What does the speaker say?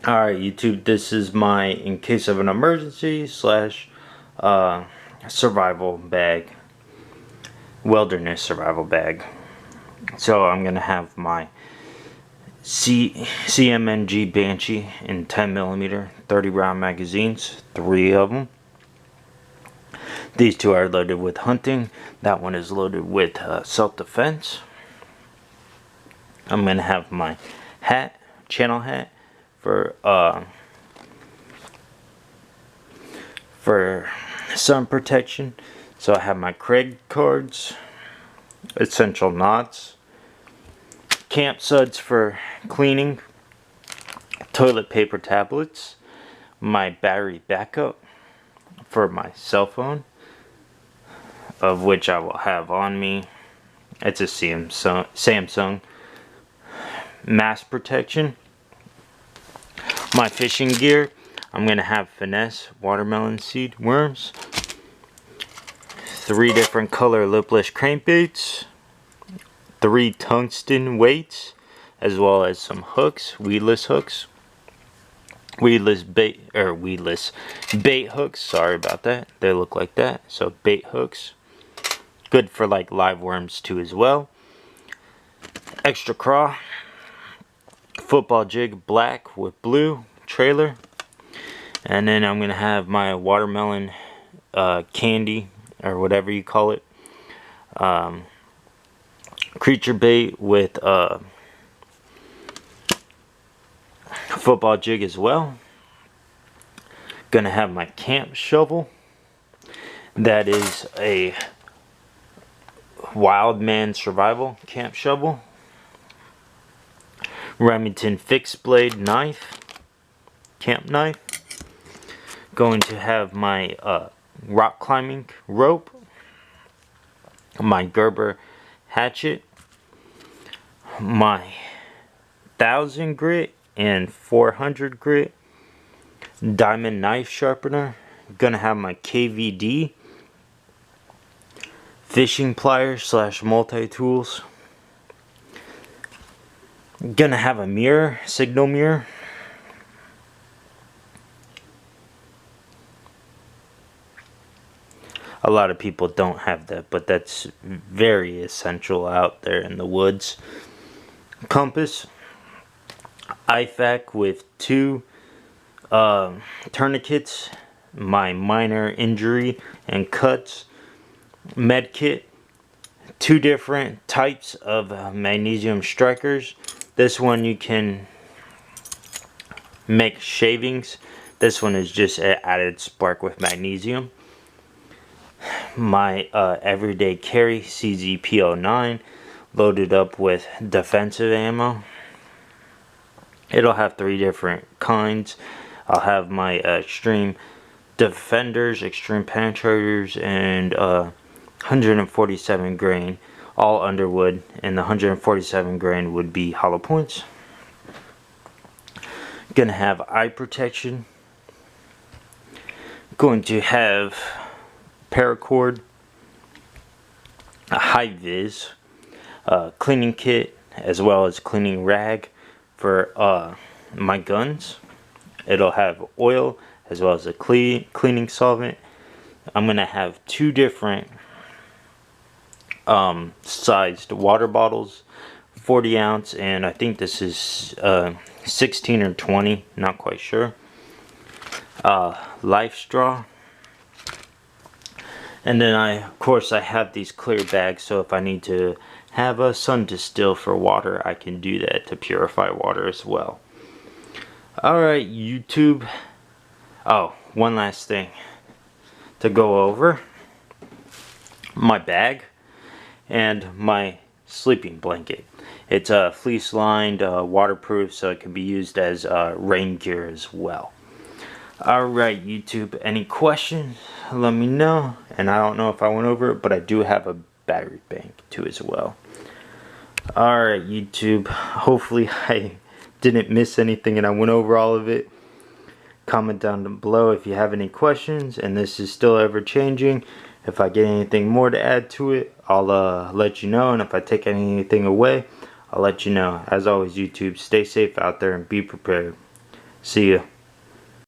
Alright YouTube, this is my in case of an emergency slash survival bag, wilderness survival bag. So I'm gonna have my CMNG Banshee in 10mm 30 round magazines, 3 of them. These 2 are loaded with hunting, that one is loaded with self-defense. I'm gonna have my hat, channel hat, for sun protection. So I have my Craig cards, essential knots, camp suds for cleaning, toilet paper tablets, my battery backup for my cell phone, of which I will have on me. It's a Samsung. Mask protection. My fishing gear, I'm going to have finesse watermelon seed worms, 3 different color lipless crankbaits, 3 tungsten weights, as well as some hooks, weedless bait hooks, sorry about that, they look like that, so bait hooks, good for like live worms too as well. Extra craw, football jig black with blue trailer, and then I'm gonna have my watermelon candy or whatever you call it, creature bait with football jig as well. Gonna have my camp shovel, that is a Wildman survival camp shovel. Remington fixed blade knife, camp knife. Going to have my rock climbing rope, my Gerber hatchet, my 1000 grit and 400 grit diamond knife sharpener. Gonna have my KVD fishing pliers slash multi-tools. Gonna have a mirror, signal mirror. A lot of people don't have that, but that's very essential out there in the woods. Compass, IFAK with 2 tourniquets, my minor injury and cuts, med kit, 2 different types of magnesium strikers. This one you can make shavings. This one is just an added spark with magnesium. My everyday carry CZP09 loaded up with defensive ammo. It'll have 3 different kinds. I'll have my extreme defenders, extreme penetrators, and 147 grain, all underwood, and the 147 grain would be hollow points. Gonna have eye protection. Going to have paracord, a high vis, cleaning kit, as well as cleaning rag for my guns. It'll have oil as well as a cleaning solvent. I'm gonna have 2 different sized water bottles, 40 ounce, and I think this is 16 or 20, not quite sure. Life straw. And then of course I have these clear bags, so if I need to have a sun distill for water, I can do that to purify water as well. Alright YouTube, oh, one last thing to go over. My bag and my sleeping blanket. It's fleece lined, waterproof, so it can be used as rain gear as well. Alright YouTube, any questions, let me know. And I don't know if I went over it, but I do have a battery bank too as well. Alright YouTube, hopefully I didn't miss anything and I went over all of it. Comment down below if you have any questions, and this is still ever changing. If I get anything more to add to it, I'll let you know, and if I take anything away, I'll let you know. As always YouTube, stay safe out there and be prepared. See ya.